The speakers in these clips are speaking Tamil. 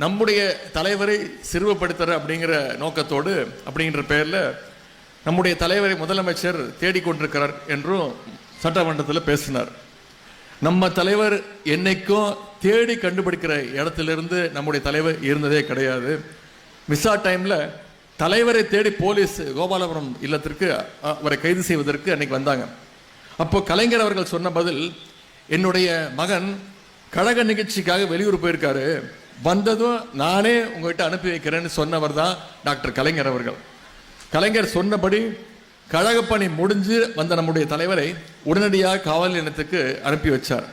நம்முடைய தலைவரை சிறுவப்படுத்துற அப்படிங்கிற நோக்கத்தோடு அப்படிங்கிற பெயரில் நம்முடைய தலைவரை முதலமைச்சர் தேடிக்கொண்டிருக்கிறார் என்றும் சட்டமன்றத்தில் பேசினார். நம்ம தலைவர் என்னைக்கும் தேடி கண்டுபிடிக்கிற இடத்திலிருந்து நம்முடைய தலைவர் இருந்ததே கிடையாது. மிஸ்ஸா டைமில் தலைவரை தேடி போலீஸ் கோபாலபுரம் இல்லத்திற்கு அவரை கைது செய்வதற்கு அன்னைக்கு வந்தாங்க. அப்போ கலைஞர் அவர்கள் சொன்ன பதில், என்னுடைய மகன் கழக நிகழ்ச்சிக்காக வெளியூர் போயிருக்காரு, வந்ததும் நானே உங்ககிட்ட அனுப்பி வைக்கிறேன்னு சொன்னவர் தான் டாக்டர் கலைஞர் அவர்கள். கலைஞர் சொன்னபடி கழக பணி முடிஞ்சு வந்த நம்முடைய தலைவரை உடனடியாக காவல் நிலையத்துக்கு அனுப்பி வச்சார்.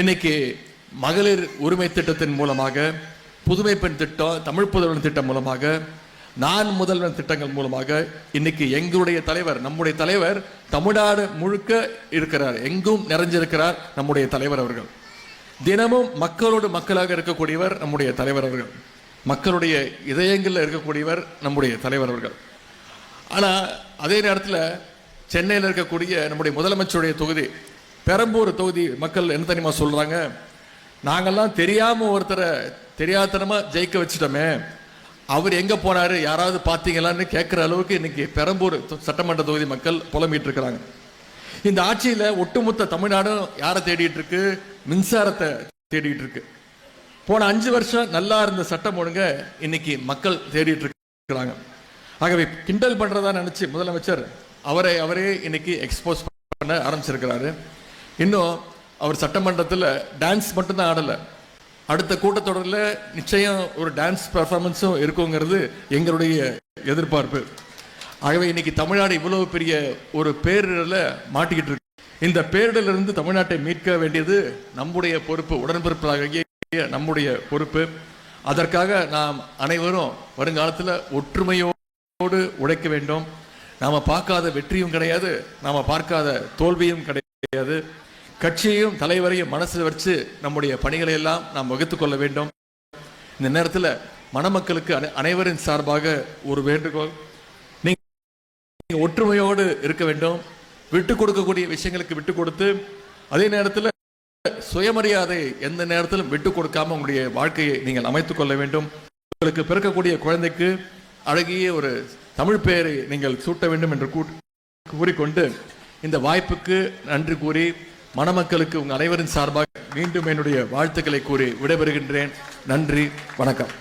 இன்னைக்கு மகளிர் உரிமை திட்டத்தின் மூலமாக, புதுமை பெண் திட்டம், தமிழ் புதல்வன் திட்டம் மூலமாக, நான் முதல்வன் திட்டங்கள் மூலமாக இன்னைக்கு எங்களுடைய தலைவர், நம்முடைய தலைவர் தமிழ்நாடு முழுக்க இருக்கிறார், எங்கும் நிறைஞ்சிருக்கிறார் நம்முடைய தலைவர் அவர்கள். தினமும் மக்களோடு மக்களாக இருக்கக்கூடியவர் நம்முடைய தலைவர் அவர்கள். மக்களுடைய இதயங்களில் இருக்கக்கூடியவர் நம்முடைய தலைவர் அவர்கள். ஆனால் அதே நேரத்தில் சென்னையில் இருக்கக்கூடிய நம்முடைய முதலமைச்சருடைய தொகுதி, பெரம்பூர் தொகுதி மக்கள் என்ன தெரியுமா சொல்கிறாங்க, நாங்கள்லாம் தெரியாமல் ஒருத்தரை தெரியாதனமாக ஜெயிக்க வச்சுட்டோமே, அவர் எங்கே போனார் யாராவது பார்த்தீங்களான்னு கேட்குற அளவுக்கு இன்னைக்கு பெரம்பூர் சட்டமன்ற தொகுதி மக்கள் புலம்பிட்டு இருக்கிறாங்க. இந்த ஆட்சியில் ஒட்டுமொத்த தமிழ்நாடும் யாரை தேடிட்டு இருக்கு? மின்சாரத்தை தேடிட்டு இருக்கு. போன 5 வருஷம் நல்லா இருந்த சட்டம் ஒழுங்க இன்னைக்கு மக்கள் தேடிட்டு இருக்கிறாங்க. ஆகவே கிண்டல் பண்றதா நினைச்சு முதலமைச்சர் அவரே இன்னைக்கு எக்ஸ்போஸ் பண்ண ஆரம்பிச்சிருக்கிறாரு. இன்னும் அவர் சட்டமன்றத்தில் டான்ஸ் மட்டும்தான் ஆடலை, அடுத்த கூட்டத்தொடரில் நிச்சயம் ஒரு டான்ஸ் பெர்ஃபார்மன்ஸும் இருக்குங்கிறது எங்களுடைய எதிர்பார்ப்பு. ஆகவே இன்னைக்கு தமிழ்நாடு இவ்வளவு பெரிய ஒரு பேரிடரில் மாட்டிக்கிட்டு இருக்கு. இந்த பேரிடலிருந்து தமிழ்நாட்டை மீட்க வேண்டியது நம்முடைய பொறுப்பு, உடன்பிறப்பாகிய நம்முடைய பொறுப்பு. அதற்காக நாம் அனைவரும் வருங்காலத்தில் ஒற்றுமையோடு உழைக்க வேண்டும். நாம் பார்க்காத வெற்றியும் கிடையாது, நாம் பார்க்காத தோல்வியும் கிடையாது. கட்சியையும் தலைவரையும் மனசில் வச்சு நம்முடைய பணிகளை எல்லாம் நாம் வகுத்து கொள்ள வேண்டும். இந்த நேரத்தில் மணமக்களுக்கு அனைவரின் சார்பாக ஒரு வேண்டுகோள், நீங்க ஒற்றுமையோடு இருக்க வேண்டும். விட்டு கொடுக்கக்கூடிய விஷயங்களுக்கு விட்டு கொடுத்து, அதே நேரத்தில் சுயமரியாதை எந்த நேரத்திலும் விட்டு கொடுக்காம உங்களுடைய வாழ்க்கையை நீங்கள் அமைத்துக் கொள்ள வேண்டும். உங்களுக்கு பிறக்கக்கூடிய குழந்தைக்கு அழகிய ஒரு தமிழ் பெயரை நீங்கள் சூட்ட வேண்டும் என்று கூறிக்கொண்டு இந்த வாய்ப்புக்கு நன்றி கூறி மணமக்களுக்கு உங்கள் அனைவரின் சார்பாக மீண்டும் என்னுடைய வாழ்த்துக்களை கூறி விடைபெறுகின்றேன். நன்றி, வணக்கம்.